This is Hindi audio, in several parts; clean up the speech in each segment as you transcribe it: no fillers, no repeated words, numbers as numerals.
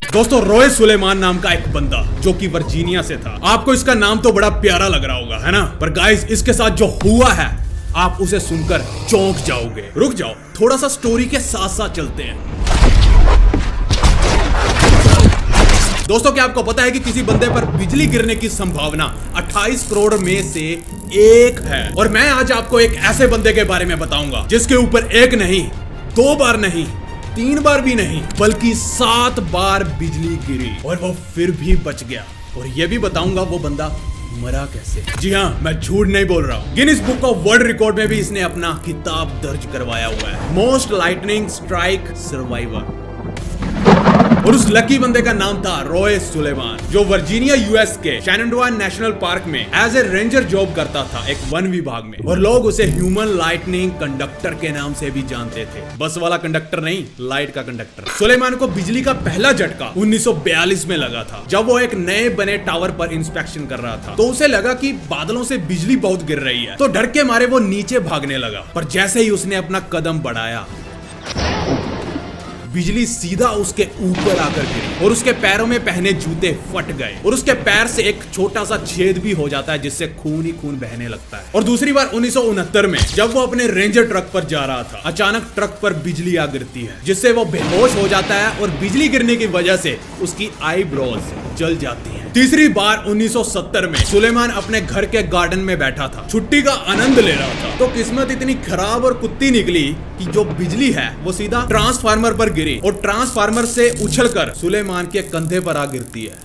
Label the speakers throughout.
Speaker 1: दोस्तों रॉय सुलेमान नाम का एक बंदा जो कि वर्जीनिया से था। आपको इसका नाम तो बड़ा प्यारा लग रहा होगा, है ना? पर गाइस इसके साथ जो हुआ है आप उसे सुनकर चौंक जाओगे। रुक जाओ, थोड़ा सा स्टोरी के साथ साथ चलते हैं। दोस्तों क्या आपको पता है कि किसी बंदे पर बिजली गिरने की संभावना 28 करोड़ में से एक है। और मैं आज आपको एक ऐसे बंदे के बारे में बताऊंगा जिसके ऊपर एक नहीं, 2 बार नहीं, 3 बार भी नहीं, बल्कि 7 बार बिजली गिरी और वो फिर भी बच गया। और ये भी बताऊंगा वो बंदा मरा कैसे। जी हाँ, मैं झूठ नहीं बोल रहा हूँ। Guinness book of world record में भी इसने अपना खिताब दर्ज करवाया हुआ है, मोस्ट लाइटनिंग स्ट्राइक सर्वाइवर। और उस लकी बंदे का नाम था रॉय सुलेमान, जो वर्जीनिया यूएस के शैननडोआ नेशनल पार्क में एज ए रेंजर जॉब करता था, एक वन विभाग में। और लोग उसे ह्यूमन लाइटनिंग कंडक्टर के नाम से भी जानते थे। बस वाला कंडक्टर नहीं, लाइट का कंडक्टर। सुलेमान को बिजली का पहला झटका 1942 में लगा था, जब वो एक नए बने टावर पर इंस्पेक्शन कर रहा था। तो उसे लगा कि बादलों से बिजली बहुत गिर रही है, तो डर के मारे वो नीचे भागने लगा। पर जैसे ही उसने अपना कदम बढ़ाया, बिजली सीधा उसके ऊपर आकर गिरी और उसके पैरों में पहने जूते फट गए और उसके पैर से एक छोटा सा छेद भी हो जाता है, जिससे खून ही खून बहने लगता है। और दूसरी बार 1969 में जब वो अपने रेंजर ट्रक पर जा रहा था, अचानक ट्रक पर बिजली आ गिरती है, जिससे वो बेहोश हो जाता है और बिजली गिरने की वजह से उसकी आईब्रोज जल जाती हैं। तीसरी बार 1970 में सुलेमान अपने घर के गार्डन में बैठा था, छुट्टी का आनंद ले रहा था। तो किस्मत इतनी खराब और कुत्ती निकली कि जो बिजली है वो सीधा ट्रांसफार्मर पर गिरी और ट्रांसफार्मर से उछलकर सुलेमान के कंधे पर आ गिरती है।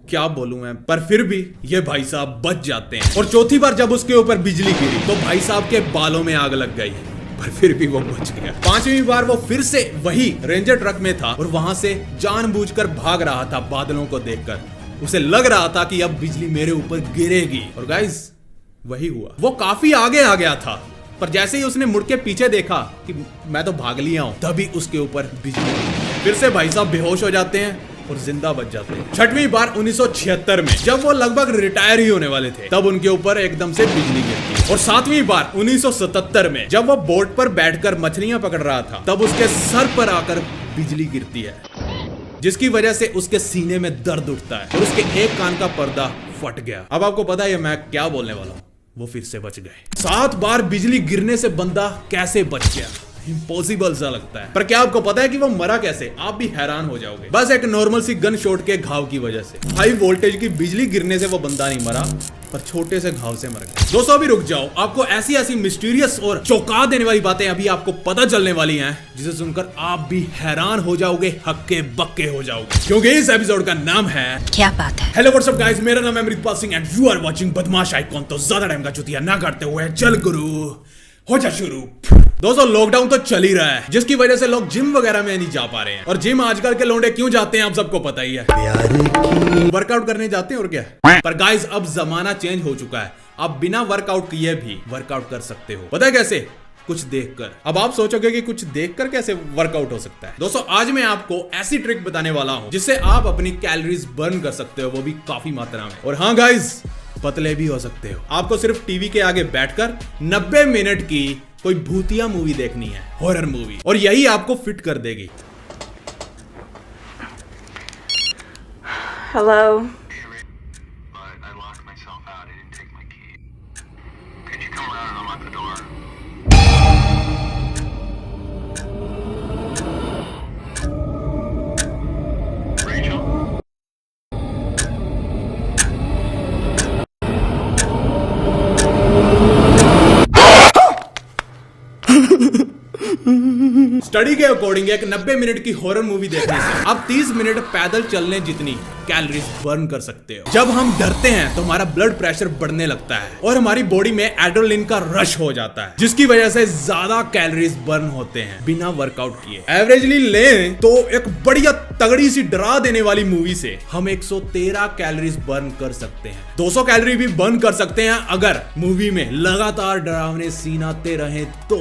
Speaker 1: क्या बोलूं मैं, पर फिर भी ये भाई साहब बच जाते हैं। और चौथी बार जब उसके ऊपर बिजली गिरी तो भाई साहब के बालों में आग लग गई, पर फिर भी वो बच गया। 5वीं बार वो फिर से वही रेंजर ट्रक में था और वहां से जानबूझकर भाग रहा था बादलों को देखकर। उसे लग रहा था कि अब बिजली मेरे ऊपर गिरेगी। और गाइस वही हुआ। वो काफी आगे आ गया था, पर जैसे ही उसने मुड़ के पीछे देखा कि मैं तो भाग लिया हूं, तभी उसके ऊपर बिजली गिरी। फिर से भाई साहब बेहोश हो जाते हैं और जिंदा बच जाते हैं। 6वीं बार 1976 में जब वो लगभग रिटायर ही होने वाले थे, तब उनके ऊपर एकदम से बिजली गिरती है। और 7वीं बार 1977 में जब वो बोट पर बैठकर मछलियां पकड़ रहा था, तब उसके सर पर आकर बिजली गिरती है, जिसकी वजह से उसके सीने में दर्द उठता है और उसके एक कान का पर्दा फट गया। अब आपको पता है मैं क्या बोलने वाला हूँ, वो फिर से बच गए। 7 बार बिजली गिरने से बंदा कैसे बच गया? इम्पॉसिबल सा लगता है। पर क्या आपको पता है कि वो मरा कैसे? आप भी हैरान हो जाओगे। बस एक नॉर्मल सी गन शॉट के घाव की वजह से। हाई वोल्टेज की बिजली गिरने से वो बंदा नहीं मरा, पर छोटे से घाव से मर गया। दोस्तों अभी रुक जाओ, आपको ऐसी ऐसी मिस्टीरियस और चौंका देने वाली बातें अभी आपको पता चलने वाली हैं, जिसे सुनकर आप भी हैरान हो जाओगे, हक्के बक्के हो जाओगे, क्योंकि इस एपिसोड का नाम है
Speaker 2: क्या बात है।
Speaker 1: हेलो व्हाट्सअप गाइस, मेरा नाम है Amritpal Singh and you are watching Badmash icon. तो ज्यादा टाइम का चुतिया ना करते हुए चल गुरु हो जा शुरू। दोस्तों लॉकडाउन तो चल ही रहा है, जिसकी वजह से लोग जिम वगैरह में नहीं जा पा रहे हैं। और जिम आजकल के लौंडे क्यों जाते हैं आप सबको पता ही है, वर्कआउट करने जाते हैं और क्या। पर गाइस अब जमाना चेंज हो चुका है, आप बिना वर्कआउट किए भी वर्कआउट कर सकते हो। पता है कैसे? कुछ देखकर। अब आप सोचोगे कि कुछ देखकर कैसे वर्कआउट हो सकता है। दोस्तों आज मैं आपको ऐसी ट्रिक बताने वाला हूं जिससे आप अपनी कैलोरीज बर्न कर सकते हो, वो भी काफी मात्रा में। और हाँ गाइस, पतले भी हो सकते हो। आपको सिर्फ टीवी के आगे बैठकर 90 मिनट की कोई भूतिया मूवी देखनी है, हॉरर मूवी, और यही आपको फिट कर देगी।
Speaker 3: Hello.
Speaker 1: स्टडी के अकॉर्डिंग एक 90 मिनट की हॉरर मूवी देखने से आप 30 मिनट पैदल चलने जितनी कैलोरीज बर्न कर सकते हो। जब हम डरते हैं तो हमारा ब्लड प्रेशर बढ़ने लगता है और हमारी बॉडी में एड्रेनलिन का रश हो जाता है, जिसकी वजह से ज्यादा कैलोरीज बर्न होते हैं बिना वर्कआउट किए। एवरेजली ले तो एक बढ़िया तगड़ी सी डरा देने वाली मूवी से हम 113 कैलोरीज बर्न कर सकते हैं। 200 कैलोरी भी बर्न कर सकते हैं अगर मूवी में लगातार डरावने सीन आते रहे तो,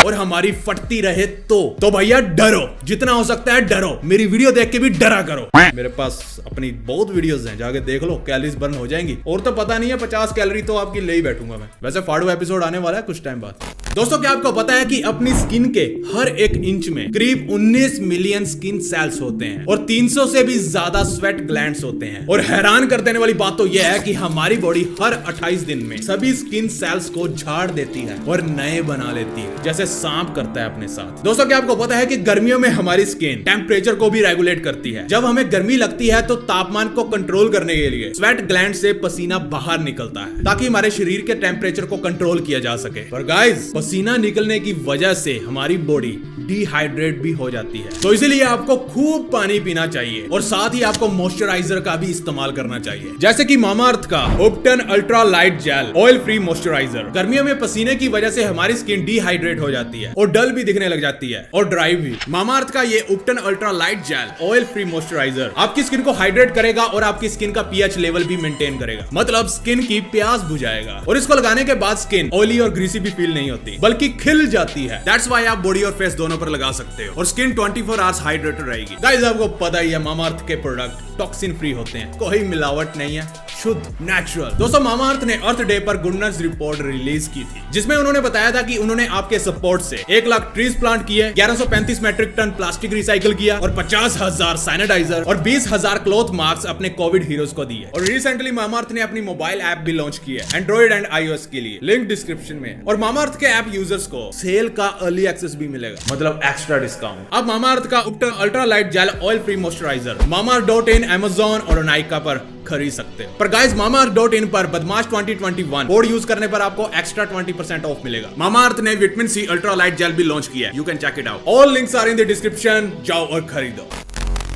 Speaker 1: और हमारी फटती रहे तो भैया डरो, जितना हो सकता है डरो। मेरी वीडियो देख के भी डरा करो। मेरे पास अपनी बहुत वीडियोस हैं, जाके देख लो, कैलोरीज बर्न हो जाएंगी। और तो पता नहीं है 50 कैलोरी तो आपकी ले ही बैठूंगा मैं। वैसे फाड़ू एपिसोड आने वाला है कुछ टाइम बाद। दोस्तों क्या आपको पता है कि अपनी स्किन के हर एक इंच में करीब 19 मिलियन स्किन सेल्स होते हैं और 300 से भी ज्यादा स्वेट ग्लैंड्स होते हैं। और हैरान कर देने वाली बात तो यह है कि हमारी बॉडी हर 28 दिन में सभी स्किन सेल्स को झाड़ देती है और नए बना लेती है, जैसे सांप करता है अपने साथ। दोस्तों क्या आपको पता है कि गर्मियों में हमारी स्किन टेम्परेचर को भी रेगुलेट करती है। जब हमें गर्मी लगती है तो तापमान को कंट्रोल करने के लिए स्वेट ग्लैंड से पसीना बाहर निकलता है ताकि हमारे शरीर के टेम्परेचर को कंट्रोल किया जा सके। पर गाइस, पसीना निकलने की वजह से हमारी बॉडी डिहाइड्रेट भी हो जाती है, तो इसीलिए आपको खूब पानी पीना चाहिए और साथ ही आपको मॉइस्चराइजर का भी इस्तेमाल करना चाहिए, जैसे कि मामाअर्थ का Ubtan ultra light gel oil free moisturiser. गर्मियों में पसीने की वजह से हमारी स्किन डिहाइड्रेट हो जाती है और डल भी दिखने लग जाती है और ड्राई भी। मामाअर्थ का ये Ubtan ultra light gel oil free moisturiser आपकी स्किन को हाइड्रेट करेगा और आपकी स्किन का पीएच लेवल भी मेंटेन करेगा, मतलब स्किन की प्यास बुझाएगा। और इसको लगाने के बाद स्किन ऑयली और ग्रीसी भी फील नहीं होती, बल्कि खिल जाती है। दैट्स व्हाई आप बॉडी और फेस दोनों पर लगा सकते हो और स्किन 24 आवर्स हाइड्रेटेड रहेगी। गाइस आपको पता ही है मामाअर्थ के प्रोडक्ट टॉक्सिन फ्री होते हैं, कोई मिलावट नहीं है, शुद्ध नेचुरल। दोस्तों मामाअर्थ ने अर्थ डे पर गुडनेस रिपोर्ट रिलीज की थी, जिसमें उन्होंने बताया था कि उन्होंने आपके सपोर्ट से 1 लाख ट्रीज प्लांट किए, 1135 मैट्रिक टन प्लास्टिक रिसाइकिल किया और 50,000 सैनिटाइजर और 20,000 क्लॉथ मास्क अपने कोविड हीरोज को दिए। और रिसेंटली मामाअर्थ ने अपनी मोबाइल ऐप भी लॉन्च की है एंड्रॉइड एंड iOS के लिए, लिंक डिस्क्रिप्शन में। और मामाअर्थ के ऐप यूजर्स को सेल का अर्ली एक्सेस भी मिलेगा, मतलब एक्स्ट्रा डिस्काउंट। अब मामाअर्थ का Ubtan ultra light gel oil free moisturiser मामाअर्थ.in, Amazon और नाइका पर खरीद सकते हैं। पर गाइस मामाअर्थ.in पर बदमाश 2021 कोड यूज करने पर आपको एक्स्ट्रा 20% ऑफ मिलेगा। मामाअर्थ ने vitamin C ultra light gel भी लॉन्च किया है, you can check it out. All links are in the description, जाओ और खरीदो।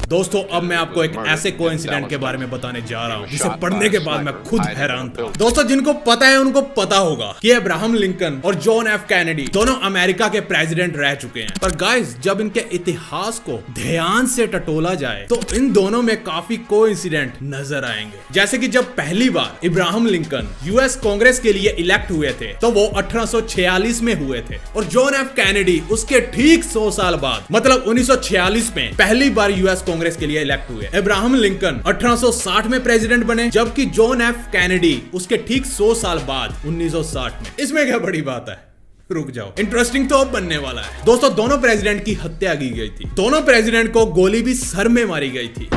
Speaker 1: दोस्तों अब मैं आपको एक ऐसे कोइंसिडेंट के बारे में बताने जा रहा हूँ जिसे पढ़ने के बाद मैं खुद हैरान था। दोस्तों जिनको पता है उनको पता होगा कि अब्राहम लिंकन और जॉन एफ कैनेडी दोनों अमेरिका के प्रेसिडेंट रह चुके हैं। पर गाइस जब इनके इतिहास को ध्यान से टटोला जाए तो इन दोनों में काफी कोइंसिडेंट नजर आएंगे। जैसे कि जब पहली बार इब्राहिम लिंकन यूएस कांग्रेस के लिए इलेक्ट हुए थे तो वो 1846 में हुए थे और जॉन एफ कैनेडी उसके ठीक 100 साल बाद, मतलब 1946 में पहली बार यूएस कांग्रेस के लिए इलेक्ट हुए। इब्राहिम लिंकन 1860 में प्रेसिडेंट बने, जबकि जॉन एफ कैनेडी उसके ठीक 100 साल बाद 1960 में। इसमें क्या बड़ी बात है, रुक जाओ, इंटरेस्टिंग तो अब बनने वाला है। दोस्तों दोनों प्रेसिडेंट की हत्या की गई थी, दोनों प्रेसिडेंट को गोली भी सर में मारी गई थी।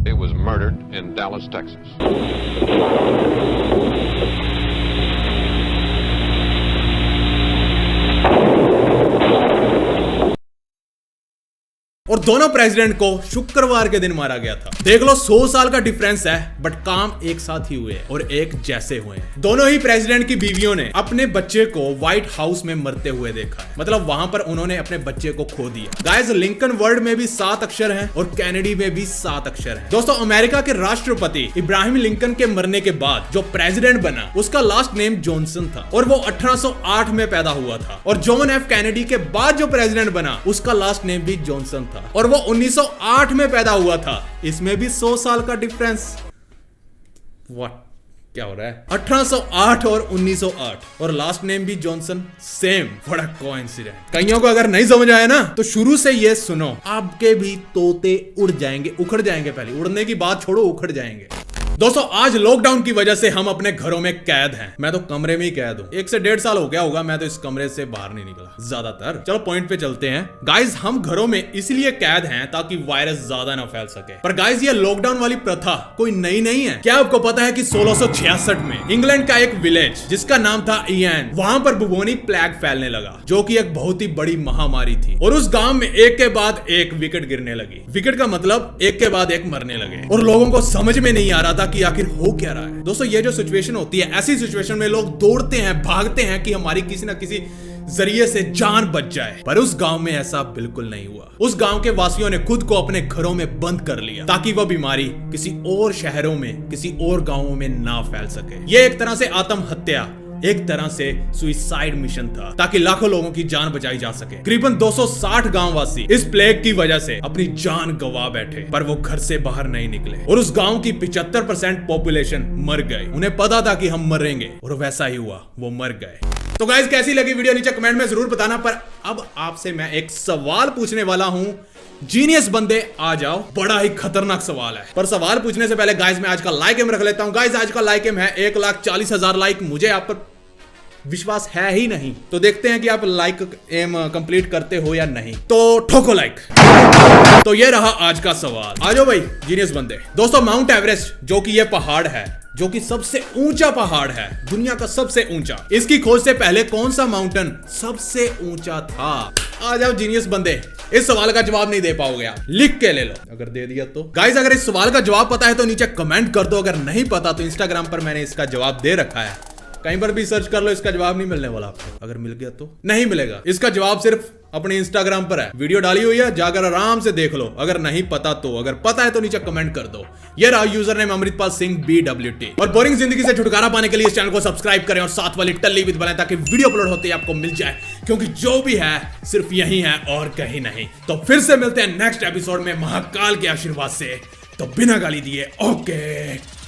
Speaker 2: It was murdered in Dallas, Texas.
Speaker 1: और दोनों प्रेसिडेंट को शुक्रवार के दिन मारा गया था। देख लो 100 साल का डिफरेंस है, बट काम एक साथ ही हुए और एक जैसे हुए हैं। दोनों ही प्रेसिडेंट की बीवियों ने अपने बच्चे को व्हाइट हाउस में मरते हुए देखा है, मतलब वहां पर उन्होंने अपने बच्चे को खो दिया। गाइस लिंकन वर्ड में भी 7 अक्षर हैं और कैनेडी में भी 7 अक्षर हैं। दोस्तों अमेरिका के राष्ट्रपति इब्राहिम लिंकन के मरने के बाद जो प्रेसिडेंट बना उसका लास्ट नेम जॉनसन था और वो 1808 में पैदा हुआ था। और जॉन एफ कैनेडी के बाद जो प्रेसिडेंट बना उसका लास्ट नेम भी जॉनसन था और वो 1908 में पैदा हुआ था। इसमें भी 100 साल का डिफरेंस। व्हाट, क्या हो रहा है? 1808 और 1908 और लास्ट नेम भी जॉनसन, सेम। बड़ा कोइंसिडेंट। कईयों को अगर नहीं समझ आया ना तो शुरू से ये सुनो, आपके भी तोते उड़ जाएंगे, उखड़ जाएंगे। पहले उड़ने की बात छोड़ो, उखड़ जाएंगे। दोस्तों आज लॉकडाउन की वजह से हम अपने घरों में कैद हैं। मैं तो कमरे में ही कैद हूँ। 1 से 1.5 साल हो गया होगा मैं तो इस कमरे से बाहर नहीं निकला ज्यादातर। चलो पॉइंट पे चलते हैं। गाइस हम घरों में इसलिए कैद हैं ताकि वायरस ज्यादा ना फैल सके। पर गाइस ये लॉकडाउन वाली प्रथा कोई नई नहीं है। क्या आपको पता है कि 1666 में इंग्लैंड का एक विलेज जिसका नाम था इयन, वहां पर बुबोनिक प्लेग फैलने लगा जो कि एक बहुत ही बड़ी महामारी थी और उस गांव में एक के बाद एक विकेट गिरने लगी। विकेट का मतलब एक के बाद एक मरने लगे और लोगों को समझ में नहीं आ रहा था कि आखिर हो क्या रहा है। दोस्तों ये जो सिचुएशन होती है, ऐसी सिचुएशन में लोग दौड़ते हैं, भागते हैं कि हमारी किसी ना किसी जरिए से जान बच जाए। पर उस गांव में ऐसा बिल्कुल नहीं हुआ। उस गांव के वासियों ने खुद को अपने घरों में बंद कर लिया ताकि वह बीमारी किसी और शहरों में, किसी और गांवों में ना फैल सके। ये एक तरह से आत्महत्या एक तरह से सुइसाइड मिशन था ताकि लाखों लोगों की जान बचाई जा सके। करीबन 260 गांववासी इस प्लेग की वजह से अपनी जान गंवा बैठे, पर वो घर से बाहर नहीं निकले और उस गांव की 75% पॉपुलेशन मर गई। उन्हें पता था कि हम मरेंगे और वैसा ही हुआ, वो मर गए। तो गाइस कैसी लगी वीडियो नीचे कमेंट में जरूर बताना। पर अब आपसे मैं एक सवाल पूछने वाला हूं। जीनियस बंदे आ जाओ, बड़ा ही खतरनाक सवाल है। पर सवाल पूछने से पहले गाइस मैं आज का लाइक एम रख लेता हूं। गाइस आज का लाइक एम है 1,40,000 लाइक। मुझे आप पर विश्वास है ही नहीं, तो देखते हैं कि आप लाइक एम कंप्लीट करते हो या नहीं। तो ठोको लाइक। तो ये रहा आज का सवाल। आ जाओ भाई जीनियस बंदे। दोस्तों माउंट एवरेस्ट जो कि ये पहाड़ है, जो कि सबसे ऊंचा पहाड़ है, दुनिया का सबसे ऊंचा, इसकी खोज से पहले कौन सा माउंटेन सबसे ऊंचा था? आ जाओ जीनियस बंदे, इस सवाल का जवाब नहीं दे पाओगे आप, लिख के ले लो। अगर दे दिया तो गाइस, अगर इस सवाल का जवाब पता है तो नीचे कमेंट कर दो। अगर नहीं पता तो इंस्टाग्राम पर मैंने इसका जवाब दे रखा है, कहीं पर भी सर्च कर लो, इसका जवाब नहीं मिलने वाला आपको। अगर मिल गया तो नहीं मिलेगा, इसका जवाब सिर्फ अपने इंस्टाग्राम पर है, वीडियो डाली हुई है, जाकर आराम से देख लो। अगर नहीं पता तो, अगर पता है तो नीचे कमेंट कर दो। ये रहा user name Amritpal Singh BWT। और बोरिंग जिंदगी से छुटकारा पाने के लिए इस चैनल को सब्सक्राइब करें और साथ वाली टल्ली भी दबाएं ताकि वीडियो अपलोड होते ही आपको मिल जाए, क्योंकि जो भी है सिर्फ यही है और कहीं नहीं। तो फिर से मिलते हैं नेक्स्ट एपिसोड में महाकाल के आशीर्वाद से। तो बिना गाली दिए ओके।